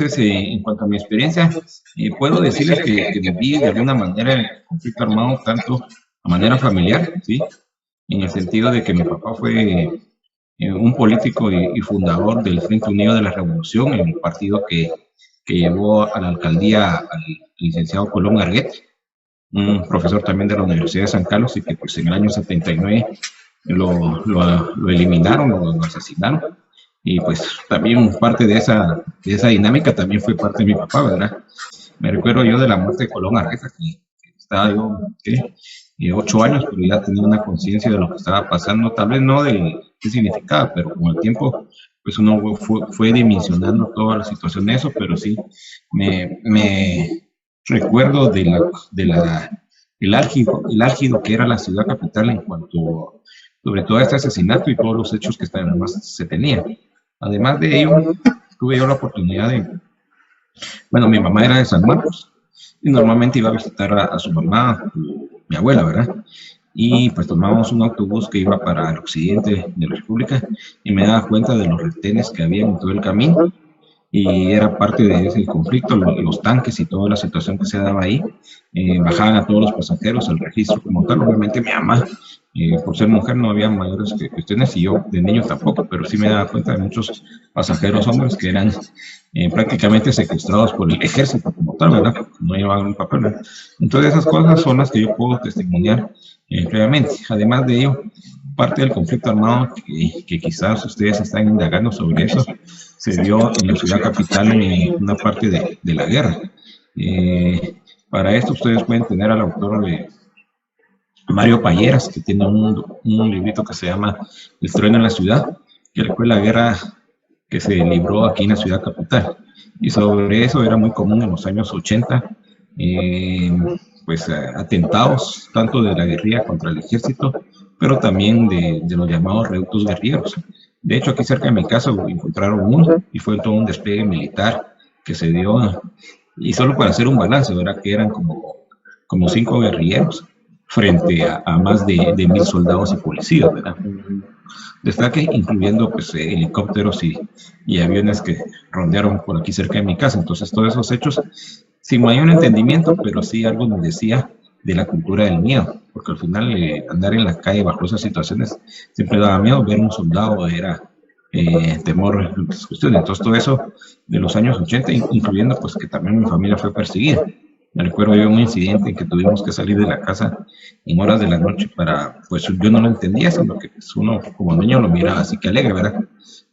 Entonces, en cuanto a mi experiencia, puedo decirles que viví de alguna manera el conflicto armado tanto a manera familiar, ¿sí? En el sentido de que mi papá fue un político y fundador del Frente Unido de la Revolución, el partido que llevó a la alcaldía al licenciado Colón Arguete, un profesor también de la Universidad de San Carlos, y que pues en el año 79 lo eliminaron, lo asesinaron. Y pues también parte de esa dinámica también fue parte de mi papá, ¿verdad? Me recuerdo yo de la muerte de Colón Argueta, que estaba yo, ¿qué? 8 años, pero ya tenía una conciencia de lo que estaba pasando, tal vez no de qué significaba, pero con el tiempo, pues uno fue dimensionando toda la situación de eso, pero sí, me recuerdo el álgido que era la ciudad capital en cuanto, sobre todo a este asesinato y todos los hechos que además se tenían. Además de ello, tuve yo la oportunidad bueno, mi mamá era de San Marcos y normalmente iba a visitar a su mamá, mi abuela, ¿verdad? Y pues tomábamos un autobús que iba para el occidente de la República y me daba cuenta de los retenes que había en todo el camino y era parte de ese conflicto, los tanques y toda la situación que se daba ahí. Bajaban a todos los pasajeros al registro como tal. Obviamente mi mamá, por ser mujer, no había mayores cuestiones y yo de niño tampoco, pero sí me daba cuenta de muchos pasajeros hombres que eran prácticamente secuestrados por el ejército como tal, ¿verdad? No llevaban un papel, ¿verdad? Entonces esas cosas son las que yo puedo testimoniar previamente. Además de ello, parte del conflicto armado que quizás ustedes están indagando sobre eso, se dio en la ciudad capital en una parte de la guerra. Para esto ustedes pueden tener al autor Mario Payeras, que tiene un librito que se llama El trueno en la ciudad, que fue la guerra que se libró aquí en la ciudad capital. Y sobre eso era muy común en los años 80, pues atentados tanto de la guerrilla contra el ejército, pero también de los llamados reductos guerrilleros. De hecho, aquí cerca de mi casa encontraron uno y fue todo un despliegue militar que se dio, y solo para hacer un balance, ¿verdad? Que eran como 5 guerrilleros frente a más de 1.000 soldados y policías, ¿verdad? Destaque, incluyendo pues helicópteros y aviones que rondearon por aquí cerca de mi casa. Entonces, todos esos hechos, sin mayor entendimiento, pero sí algo nos decía de la cultura del miedo, porque al final andar en la calle bajo esas situaciones siempre daba miedo. Ver un soldado era temor, cuestiones. Entonces, todo eso de los años 80, incluyendo pues que también mi familia fue perseguida. Me recuerdo yo un incidente en que tuvimos que salir de la casa en horas de la noche pues yo no lo entendía, sino que pues, uno como niño lo miraba así que alegre, ¿verdad?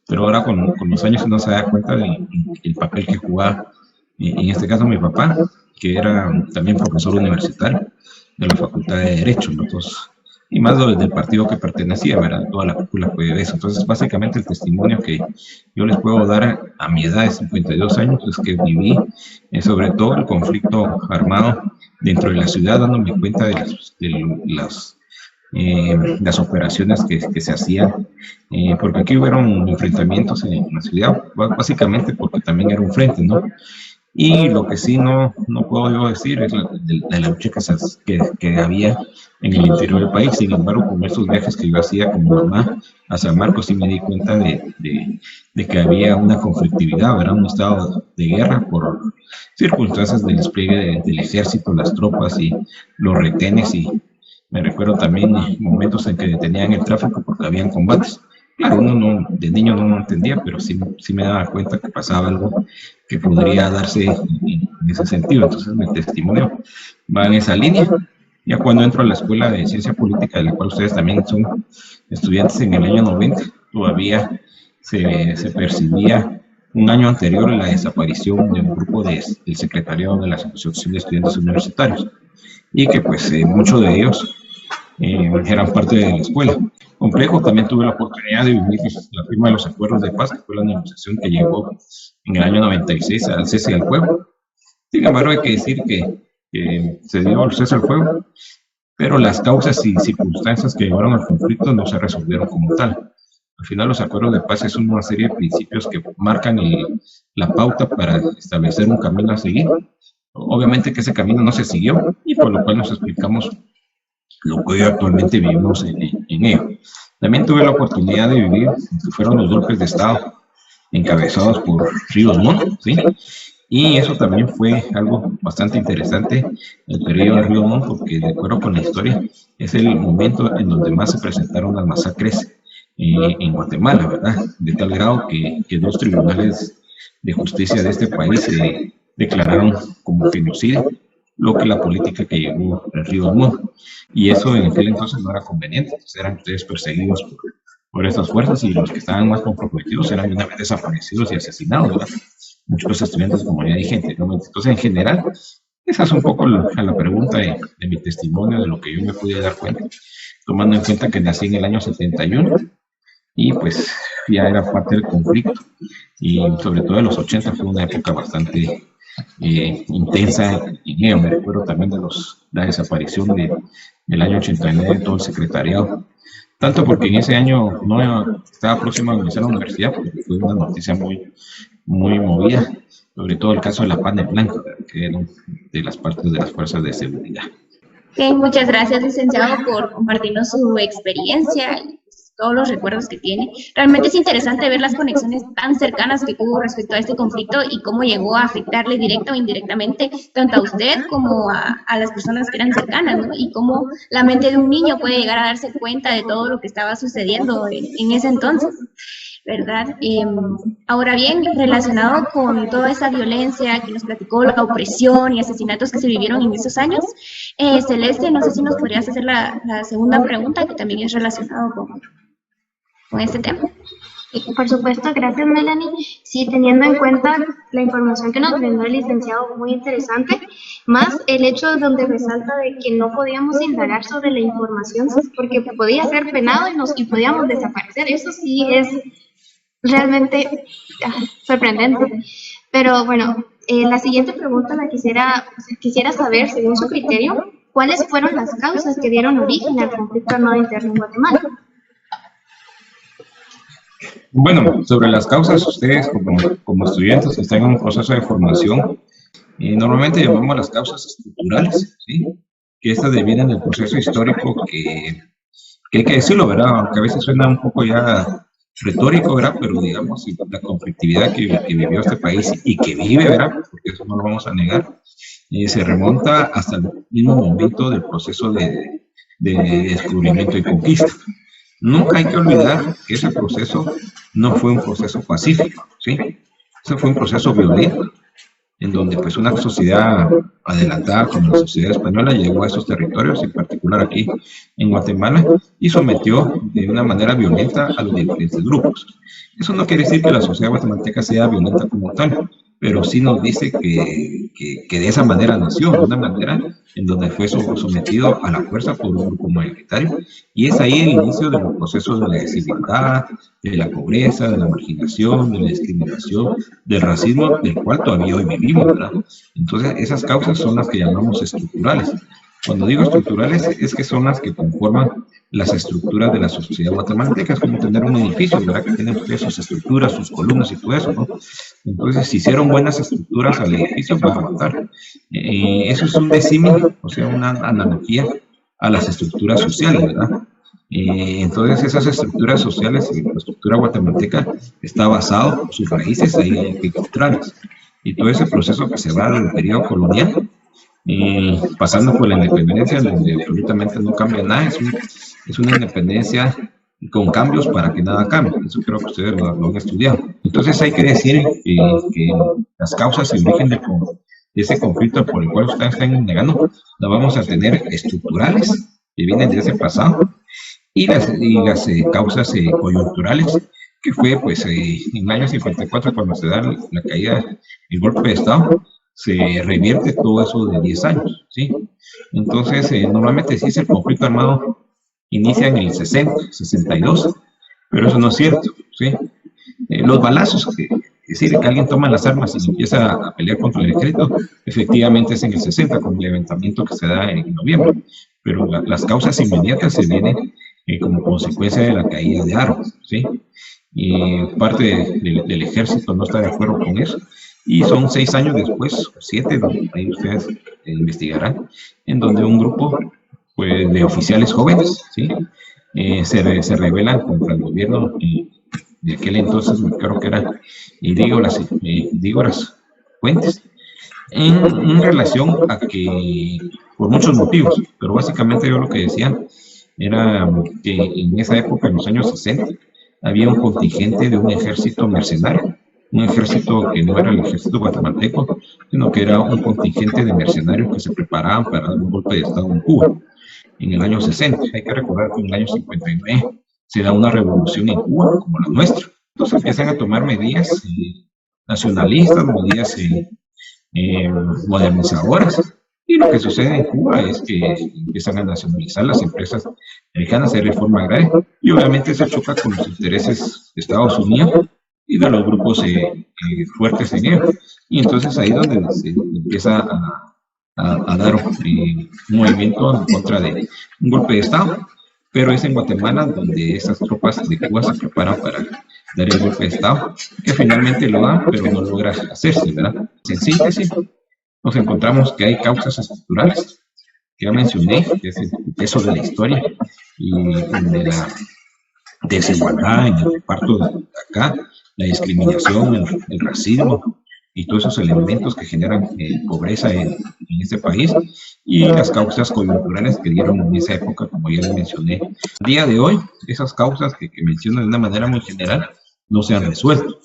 Pero ahora con los años uno se da cuenta del papel que jugaba, en este caso mi papá, que era también profesor universitario de la Facultad de Derecho, ¿no? Entonces, y más del partido que pertenecía, ¿verdad? Toda la cúpula fue de eso. Entonces, básicamente el testimonio que yo les puedo dar a mi edad de 52 años es que viví sobre todo el conflicto armado dentro de la ciudad, dándome cuenta de las operaciones que se hacían, porque aquí hubieron enfrentamientos en la ciudad, básicamente porque también era un frente, ¿no? Y lo que sí no puedo yo decir es la lucha que había en el interior del país. Sin embargo, con esos viajes que yo hacía con mi mamá a San Marcos, sí me di cuenta de que había una conflictividad, era un estado de guerra por circunstancias del despliegue del ejército, las tropas y los retenes. Y me recuerdo también momentos en que detenían el tráfico porque habían combates. Claro, uno de niño no lo entendía, pero sí me daba cuenta que pasaba algo que podría darse en ese sentido. Entonces, mi testimonio va en esa línea. Ya cuando entro a la Escuela de Ciencia Política, de la cual ustedes también son estudiantes, en el año 90, todavía se percibía un año anterior la desaparición de un grupo del secretariado de la Asociación de Estudiantes Universitarios, y que pues muchos de ellos eran parte de la escuela. Complejo, también tuve la oportunidad de vivir la firma de los acuerdos de paz, que fue la negociación que llegó en el año 96 al cese del fuego. Sin embargo, hay que decir que se dio el cese al fuego, pero las causas y circunstancias que llevaron al conflicto no se resolvieron como tal. Al final, los acuerdos de paz son una serie de principios que marcan la pauta para establecer un camino a seguir. Obviamente que ese camino no se siguió, y por lo cual nos explicamos lo que hoy actualmente vivimos en ello. También tuve la oportunidad de vivir, que fueron los golpes de Estado encabezados por Ríos Montt, ¿sí? Y eso también fue algo bastante interesante, el periodo de Ríos Montt, porque de acuerdo con la historia, es el momento en donde más se presentaron las masacres en Guatemala, ¿verdad? De tal grado que dos tribunales de justicia de este país se declararon como genocidio lo que la política que llevó el Ríos Montt. Y eso en aquel entonces no era conveniente, entonces eran ustedes perseguidos por estas fuerzas y los que estaban más comprometidos eran una vez desaparecidos y asesinados, ¿verdad? Muchos estudiantes, como ya dije anteriormente. Entonces, en general, esa es un poco la pregunta de mi testimonio, de lo que yo me pude dar cuenta, tomando en cuenta que nací en el año 71 y pues ya era parte del conflicto y sobre todo en los 80 fue una época bastante intensa en ella. Me recuerdo también de la desaparición del año 89 de todo el secretariado, tanto porque en ese año no estaba próximo a iniciar la universidad, porque fue una noticia muy movida, sobre todo el caso de la Pana Blanca, que era de las partes de las fuerzas de seguridad. Okay, muchas gracias, licenciado, por compartirnos su experiencia y todos los recuerdos que tiene. Realmente es interesante ver las conexiones tan cercanas que tuvo respecto a este conflicto y cómo llegó a afectarle directa o indirectamente tanto a usted como a las personas que eran cercanas, ¿no? Y cómo la mente de un niño puede llegar a darse cuenta de todo lo que estaba sucediendo en ese entonces, ¿verdad? Ahora bien, relacionado con toda esa violencia que nos platicó, la opresión y asesinatos que se vivieron en esos años, Celeste, no sé si nos podrías hacer la segunda pregunta, que también es relacionado con este tema. Por supuesto, gracias Melanie. Sí, teniendo en cuenta la información que nos brindó el licenciado, muy interesante, más el hecho donde resalta de que no podíamos indagar sobre la información porque podía ser penado y podíamos desaparecer. Eso sí es realmente sorprendente. Pero bueno, la siguiente pregunta quisiera saber, según su criterio, ¿cuáles fueron las causas que dieron origen al conflicto armado interno en Guatemala? Bueno, sobre las causas, ustedes como estudiantes que están en un proceso de formación, normalmente llamamos las causas estructurales, ¿sí? Que estas devienen del proceso histórico que hay que decirlo, ¿verdad? Aunque a veces suena un poco ya retórico, ¿verdad? Pero digamos, la conflictividad que vivió este país y que vive, ¿verdad? Porque eso no lo vamos a negar, se remonta hasta el mismo momento del proceso de descubrimiento y conquista. Nunca hay que olvidar que ese proceso no fue un proceso pacífico, ¿sí? Ese fue un proceso violento, en donde pues una sociedad adelantada como la sociedad española llegó a esos territorios, en particular aquí en Guatemala, y sometió de una manera violenta a los diferentes grupos. Eso no quiere decir que la sociedad guatemalteca sea violenta como tal, pero sí nos dice que de esa manera nació, de una manera en donde fue sometido a la fuerza por un grupo mayoritario, y es ahí el inicio de los procesos de la desigualdad, de la pobreza, de la marginación, de la discriminación, del racismo, del cual todavía hoy vivimos, ¿verdad? Entonces, esas causas son las que llamamos estructurales. Cuando digo estructurales, es que son las que conforman las estructuras de la sociedad guatemalteca. Es como tener un edificio, ¿verdad? Que tiene sus estructuras, sus columnas y todo eso, ¿no? Entonces, si hicieron buenas estructuras al edificio, va a aguantar. Eso es un decímil, o sea, una analogía a las estructuras sociales, ¿verdad? Entonces, esas estructuras sociales, la estructura guatemalteca está basado, sus raíces ahí estructurales. Y todo ese proceso que se va del periodo colonial, pasando por la independencia, donde absolutamente no cambia nada, es una independencia con cambios para que nada cambie. Eso creo que ustedes lo han estudiado. Entonces hay que decir que las causas y origen de ese conflicto por el cual ustedes están negando, las vamos a tener estructurales, que vienen de ese pasado, y las causas coyunturales, que fue pues en el año 54 cuando se da la caída, el golpe de Estado, se revierte todo eso de 10 años, ¿sí? Entonces, normalmente sí, el conflicto armado inicia en el 60, 62, pero eso no es cierto, ¿sí? Los balazos, es decir, que alguien toma las armas y empieza a pelear contra el ejército, efectivamente es en el 60, con el levantamiento que se da en noviembre, pero las causas inmediatas se vienen como consecuencia de la caída de armas, ¿sí? Y parte del ejército no está de acuerdo con eso, y son 6 años después, 7, ahí ustedes investigarán, en donde un grupo pues, de oficiales jóvenes, ¿sí? Se rebelan contra el gobierno de aquel entonces, creo que era Dígoras Fuentes, en relación a que, por muchos motivos, pero básicamente yo lo que decía era que en esa época, en los años 60, había un contingente de un ejército mercenario, un ejército que no era el ejército guatemalteco, sino que era un contingente de mercenarios que se preparaban para dar un golpe de Estado en Cuba en el año 60. Hay que recordar que en el año 59 se da una revolución en Cuba como la nuestra. Entonces empiezan a tomar medidas nacionalistas, medidas modernizadoras. Y lo que sucede en Cuba es que empiezan a nacionalizar las empresas americanas, de reforma agraria, y obviamente se choca con los intereses de Estados Unidos y de los grupos fuertes en ello. Y entonces ahí es donde se empieza a dar un movimiento en contra de un golpe de Estado, pero es en Guatemala donde esas tropas de Cuba se preparan para dar el golpe de Estado, que finalmente lo dan, pero no logra hacerse, ¿verdad? En síntesis, nos encontramos que hay causas estructurales, que ya mencioné, que es el peso de la historia y de la desigualdad en el reparto de acá, la discriminación, el racismo y todos esos elementos que generan pobreza en este país, y las causas coyunturales que dieron en esa época, como ya les mencioné. A día de hoy, esas causas que menciono de una manera muy general no se han resuelto.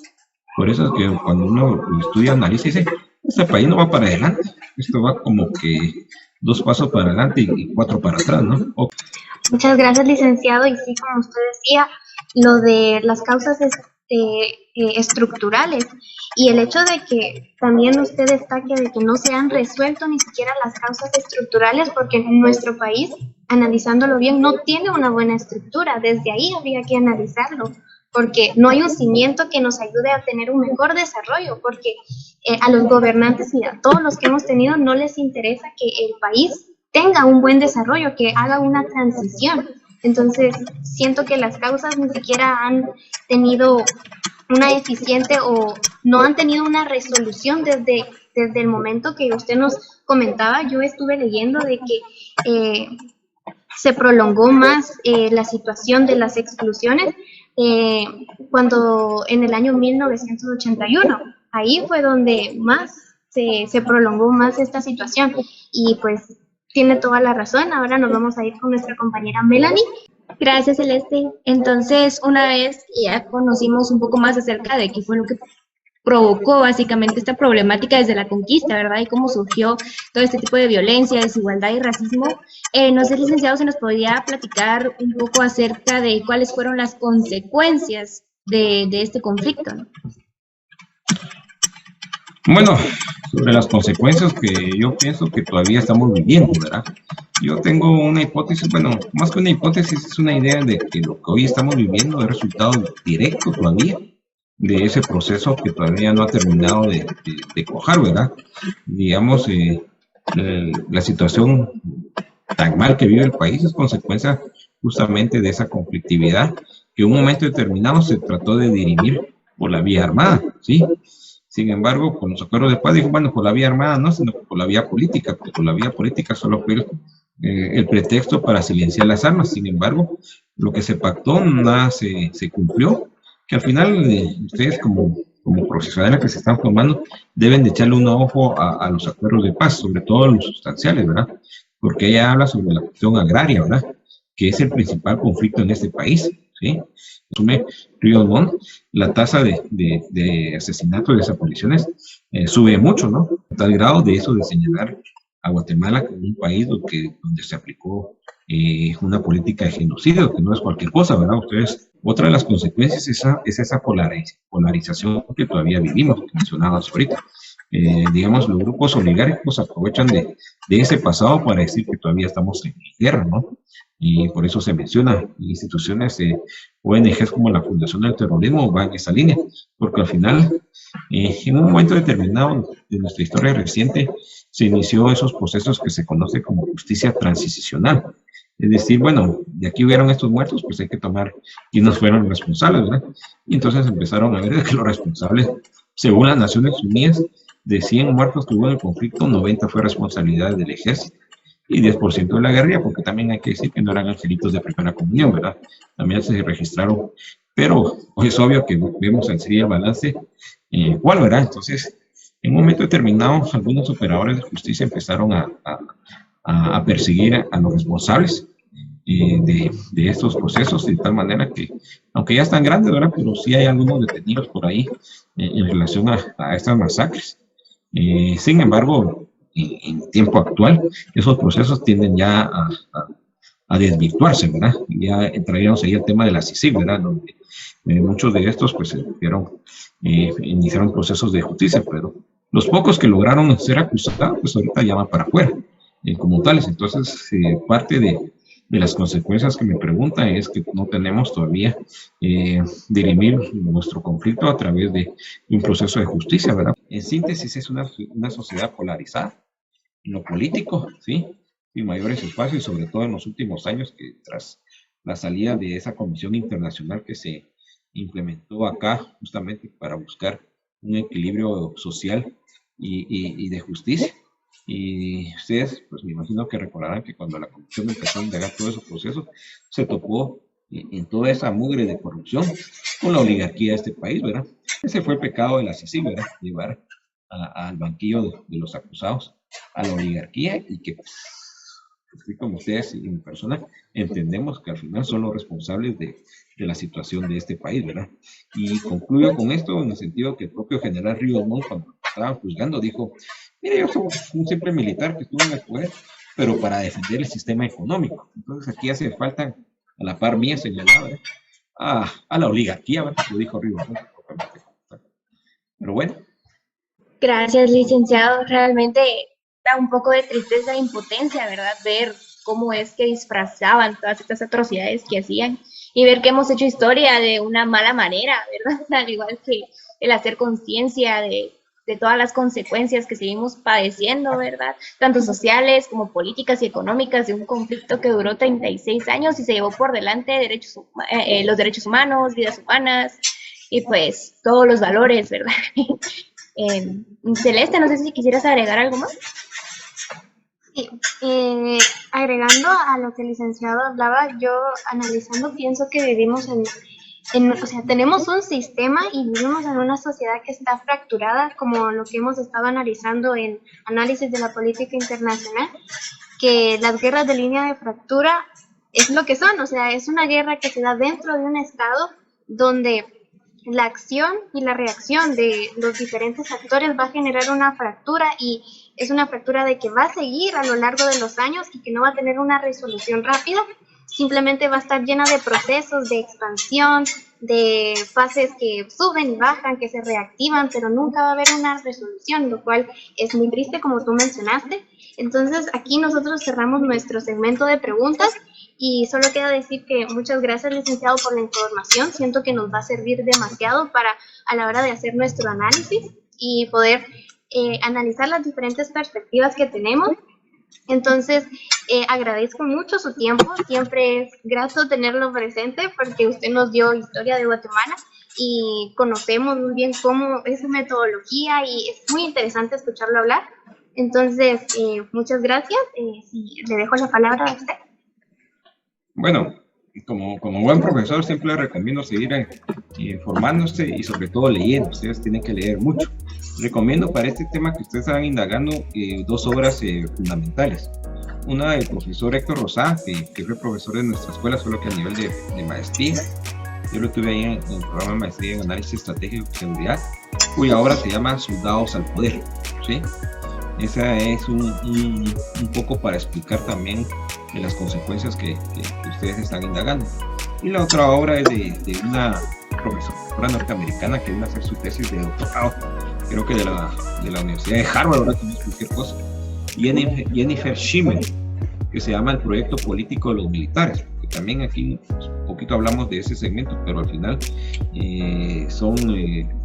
Por eso es que cuando uno lo estudia, analiza y dice, este país no va para adelante, esto va como que 2 pasos para adelante y 4 para atrás, ¿no? Muchas gracias, licenciado. Y sí, como usted decía, lo de las causas estructurales y el hecho de que también usted destaque de que no se han resuelto ni siquiera las causas estructurales, porque nuestro país, analizándolo bien, no tiene una buena estructura. Desde ahí habría que analizarlo, porque no hay un cimiento que nos ayude a tener un mejor desarrollo, porque a los gobernantes y a todos los que hemos tenido no les interesa que el país tenga un buen desarrollo, que haga una transición. Entonces, siento que las causas ni siquiera han tenido una eficiente o no han tenido una resolución desde el momento que usted nos comentaba. Yo estuve leyendo de que se prolongó más la situación de las exclusiones cuando en el año 1981, ahí fue donde más se prolongó más esta situación, y pues tiene toda la razón. Ahora nos vamos a ir con nuestra compañera Melanie. Gracias, Celeste. Entonces, una vez ya conocimos un poco más acerca de qué fue lo que provocó básicamente esta problemática desde la conquista, ¿verdad? Y cómo surgió todo este tipo de violencia, desigualdad y racismo. No sé, licenciado, si nos podría platicar un poco acerca de cuáles fueron las consecuencias de este conflicto, ¿no? Bueno, sobre las consecuencias que yo pienso que todavía estamos viviendo, ¿verdad? Yo tengo una hipótesis, bueno, más que una hipótesis, es una idea de que lo que hoy estamos viviendo es resultado directo todavía de ese proceso que todavía no ha terminado de cuajar, ¿verdad? Digamos, la situación tan mal que vive el país es consecuencia justamente de esa conflictividad que en un momento determinado se trató de dirimir por la vía armada, ¿sí? Sin embargo, con los acuerdos de paz, dijo, bueno, por la vía armada no, sino por la vía política, porque por la vía política solo fue el pretexto para silenciar las armas. Sin embargo, lo que se pactó, nada se cumplió, que al final ustedes como profesionales que se están formando deben de echarle un ojo a los acuerdos de paz, sobre todo los sustanciales, ¿verdad? Porque ella habla sobre la cuestión agraria, ¿verdad? Que es el principal conflicto en este país, ¿sí? Asume Ríos Montt, la tasa de asesinatos y desapariciones sube mucho, ¿no? A tal grado de eso de señalar a Guatemala como un país donde se aplicó una política de genocidio, que no es cualquier cosa, ¿verdad? Ustedes, otra de las consecuencias es esa polarización que todavía vivimos, que mencionabas ahorita. Digamos, los grupos oligárquicos aprovechan de ese pasado para decir que todavía estamos en guerra, ¿no? Y por eso se menciona instituciones ONGs como la Fundación del Terrorismo van en esa línea, porque al final, en un momento determinado de nuestra historia reciente, se inició esos procesos que se conoce como justicia transicional. Es decir, bueno, de aquí hubieron estos muertos, pues hay que tomar quiénes fueron responsables, ¿verdad? Y entonces empezaron a ver que los responsables, según las Naciones Unidas, de 100 muertos que hubo en el conflicto, 90 fue responsabilidad del ejército y 10% de la guerrilla, porque también hay que decir que no eran angelitos de primera comunión, ¿verdad? También se registraron pero es obvio que vemos al seguir el balance cuál, ¿verdad? Entonces, en un momento determinado, algunos operadores de justicia empezaron a perseguir a los responsables de estos procesos, de tal manera que, aunque ya están grandes, ¿verdad? Pero sí hay algunos detenidos por ahí en relación a estas masacres. Sin embargo, en tiempo actual, esos procesos tienden ya a desvirtuarse, ¿verdad? Ya entraríamos ahí el tema de la CICIG, ¿verdad? Donde muchos de estos pues iniciaron procesos de justicia, pero los pocos que lograron ser acusados, pues ahorita ya van para afuera, como tales. Entonces, parte de las consecuencias que me preguntan es que no tenemos todavía dirimir nuestro conflicto a través de un proceso de justicia, ¿verdad? En síntesis, es una sociedad polarizada en lo político, ¿sí? Sin mayores espacios, y sobre todo en los últimos años, que tras la salida de esa comisión internacional que se implementó acá justamente para buscar un equilibrio social y de justicia. Y ustedes, pues me imagino que recordarán que cuando la comisión empezó a indagar todos esos procesos, se topó en toda esa mugre de corrupción con la oligarquía de este país, ¿verdad? Ese fue el pecado de la CICIG, ¿verdad? Llevar al banquillo de los acusados a la oligarquía, y que, así como ustedes y mi persona, entendemos que al final son los responsables de la situación de este país, ¿verdad? Y concluyo con esto en el sentido que el propio general Ríos Montt, cuando estaban juzgando, dijo: mire, yo soy un simple militar que estuvo en el poder, pero para defender el sistema económico. Entonces aquí hace falta, a la par mía señalada, a la oligarquía, ¿verdad? Lo dijo Ríos Montt. Pero bueno. Gracias, licenciado. Realmente da un poco de tristeza e impotencia, ¿verdad? Ver cómo es que disfrazaban todas estas atrocidades que hacían y ver que hemos hecho historia de una mala manera, ¿verdad? Al igual que el hacer conciencia de todas las consecuencias que seguimos padeciendo, ¿verdad? Tanto sociales como políticas y económicas, de un conflicto que duró 36 años y se llevó por delante los derechos humanos, vidas humanas y pues todos los valores, ¿verdad? Celeste, no sé si quisieras agregar algo más. Sí, agregando a lo que el licenciado hablaba, yo analizando pienso que vivimos o sea, tenemos un sistema y vivimos en una sociedad que está fracturada, como lo que hemos estado analizando en análisis de la política internacional, que las guerras de línea de fractura es lo que son, o sea, es una guerra que se da dentro de un estado donde la acción y la reacción de los diferentes actores va a generar una fractura, y es una fractura de que va a seguir a lo largo de los años y que no va a tener una resolución rápida. Simplemente va a estar llena de procesos de expansión, de fases que suben y bajan, que se reactivan, pero nunca va a haber una resolución, lo cual es muy triste, como tú mencionaste. Entonces, aquí nosotros cerramos nuestro segmento de preguntas y solo queda decir que muchas gracias, licenciado, por la información. Siento que nos va a servir demasiado a la hora de hacer nuestro análisis y poder analizar las diferentes perspectivas que tenemos. Entonces, agradezco mucho su tiempo, siempre es grato tenerlo presente porque usted nos dio historia de Guatemala y conocemos muy bien cómo es su metodología y es muy interesante escucharlo hablar. Entonces, muchas gracias. Le dejo la palabra a usted. Bueno, como buen profesor siempre le recomiendo seguir informándose y sobre todo leyendo. Ustedes tienen que leer mucho. Recomiendo para este tema que ustedes están indagando 2 obras fundamentales. Una del profesor Héctor Rosá, que fue profesor de nuestra escuela, solo que a nivel de maestría. Yo lo tuve ahí en el programa de maestría en análisis estratégico y seguridad, cuya obra se llama Soldados al Poder, ¿sí? Esa es un poco para explicar también de las consecuencias que ustedes están indagando. Y la otra obra es de una profesora norteamericana que vino a hacer su tesis de doctorado, creo que de la Universidad de Harvard, ahora que no es cualquier cosa, Jennifer Schimmel, que se llama El Proyecto Político de los Militares, que también aquí un poquito hablamos de ese segmento, pero al final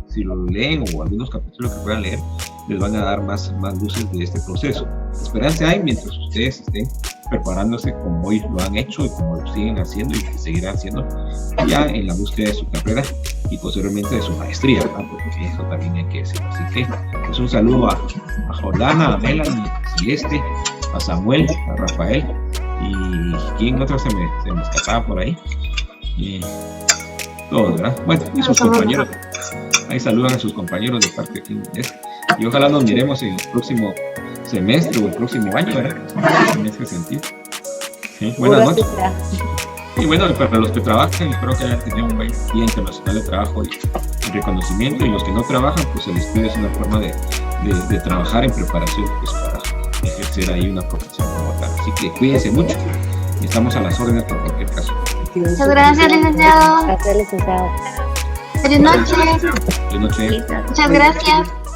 si lo leen o algunos capítulos que puedan leer, les van a dar más luces de este proceso. Esperanza hay mientras ustedes estén preparándose como hoy lo han hecho y como lo siguen haciendo y que seguirán haciendo ya en la búsqueda de su carrera y posteriormente de su maestría, ¿verdad? Porque eso también hay que decirlo. Así que pues un saludo a Jordana, a Melanie, a Celeste, a Samuel, a Rafael y quién otro se me escapaba por ahí. todos, ¿verdad? Bueno, y sus compañeros, ahí saludan a sus compañeros de parte de Inés. Y ojalá nos miremos en el próximo semestre o el próximo año, ¿verdad? En ese sentido. ¿Sí? Buenas noches. Y bueno, para los que trabajan, espero que hayan tenido un buen Día Internacional de Trabajo y reconocimiento, y los que no trabajan, pues el estudio es una forma de trabajar en preparación, pues, para ejercer ahí una profesión como tal. Así que cuídense mucho y estamos a las órdenes por cualquier caso. Muchas gracias, licenciado. Gracias, licenciado. Feliz noche. Buenas noches. Muchas gracias.